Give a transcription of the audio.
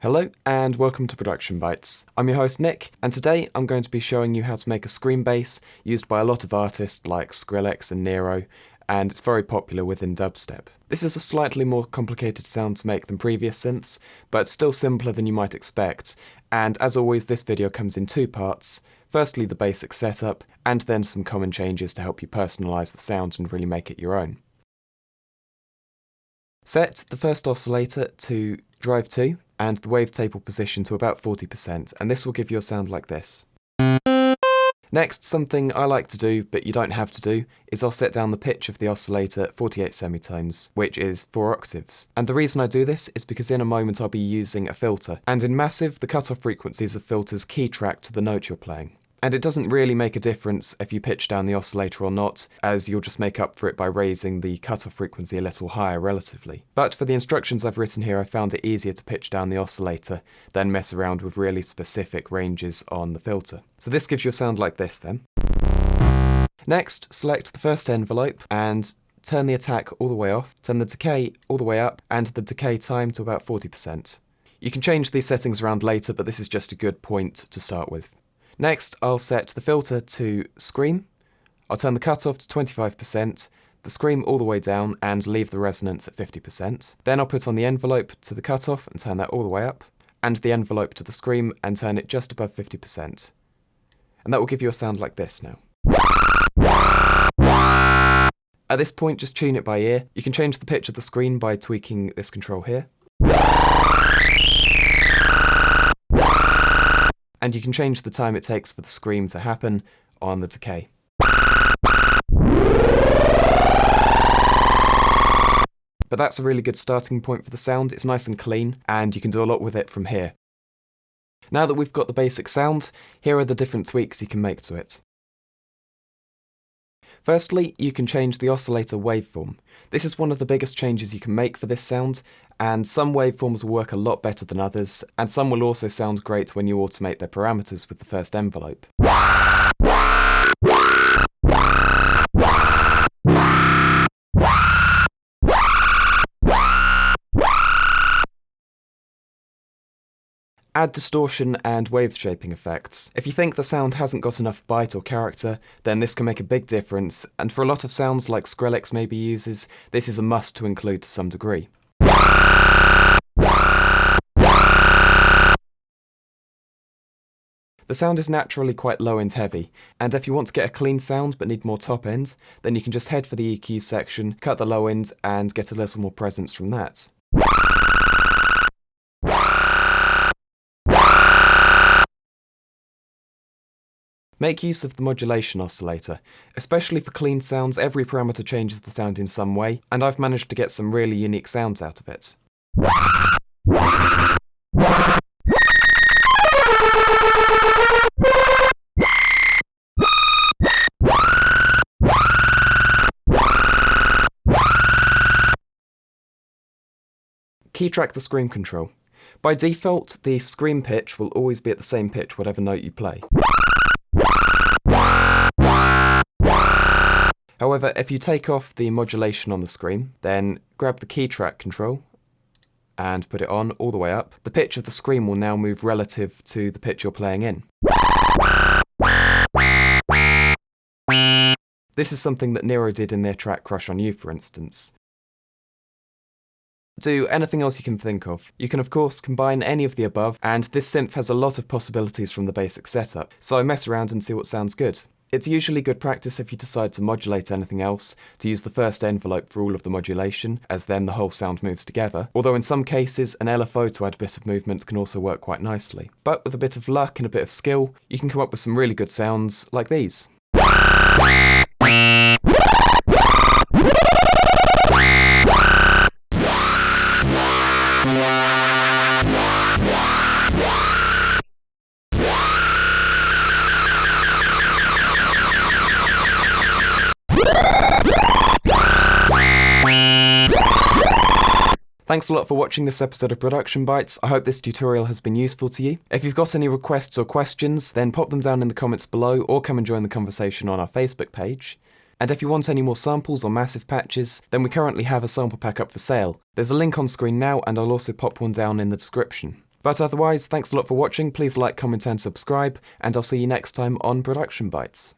Hello and welcome to Production Bytes. I'm your host Nick, and today I'm going to be showing you how to make a scream bass used by a lot of artists like Skrillex and Nero, and it's very popular within dubstep. This is a slightly more complicated sound to make than previous synths, but still simpler than you might expect, and as always this video comes in two parts. Firstly the basic setup, and then some common changes to help you personalise the sound and really make it your own. Set the first oscillator to drive 2, and the wavetable position to about 40%, and this will give you a sound like this. Next, something I like to do, but you don't have to do, is I'll set down the pitch of the oscillator at 48 semitones, which is 4 octaves. And the reason I do this is because in a moment I'll be using a filter, and in Massive, the cutoff frequencies of filters key track to the note you're playing. And it doesn't really make a difference if you pitch down the oscillator or not, as you'll just make up for it by raising the cutoff frequency a little higher relatively. But for the instructions I've written here, I found it easier to pitch down the oscillator than mess around with really specific ranges on the filter. So this gives you a sound like this then. Next, select the first envelope and turn the attack all the way off, turn the decay all the way up, and the decay time to about 40%. You can change these settings around later, but this is just a good point to start with. Next, I'll set the filter to scream, I'll turn the cutoff to 25%, the scream all the way down, and leave the resonance at 50%. Then I'll put on the envelope to the cutoff and turn that all the way up, and the envelope to the scream and turn it just above 50%. And that will give you a sound like this now. At this point, just tune it by ear. You can change the pitch of the screen by tweaking this control here. And you can change the time it takes for the scream to happen on the decay. But that's a really good starting point for the sound. It's nice and clean, and you can do a lot with it from here. Now that we've got the basic sound, here are the different tweaks you can make to it. Firstly, you can change the oscillator waveform. This is one of the biggest changes you can make for this sound, and some waveforms will work a lot better than others, and some will also sound great when you automate their parameters with the first envelope. Add distortion and wave shaping effects. If you think the sound hasn't got enough bite or character, then this can make a big difference, and for a lot of sounds like Skrillex maybe uses, this is a must to include to some degree. The sound is naturally quite low end heavy, and if you want to get a clean sound but need more top end, then you can just head for the EQ section, cut the low end, and get a little more presence from that. Make use of the modulation oscillator. Especially for clean sounds, every parameter changes the sound in some way, and I've managed to get some really unique sounds out of it. Key track the scream control. By default, the scream pitch will always be at the same pitch whatever note you play. However, if you take off the modulation on the scream, then grab the key track control and put it on all the way up, the pitch of the scream will now move relative to the pitch you're playing in. This is something that Nero did in their track Crush on You, for instance. Do anything else you can think of. You can of course combine any of the above, and this synth has a lot of possibilities from the basic setup, so mess around and see what sounds good. It's usually good practice if you decide to modulate anything else, to use the first envelope for all of the modulation, as then the whole sound moves together, although in some cases an LFO to add a bit of movement can also work quite nicely. But with a bit of luck and a bit of skill, you can come up with some really good sounds like these. Thanks a lot for watching this episode of Production Bytes. I hope this tutorial has been useful to you. If you've got any requests or questions, then pop them down in the comments below or come and join the conversation on our Facebook page. And if you want any more samples or massive patches, then we currently have a sample pack up for sale. There's a link on screen now, and I'll also pop one down in the description. But otherwise, thanks a lot for watching, please like, comment and subscribe, and I'll see you next time on Production Bites.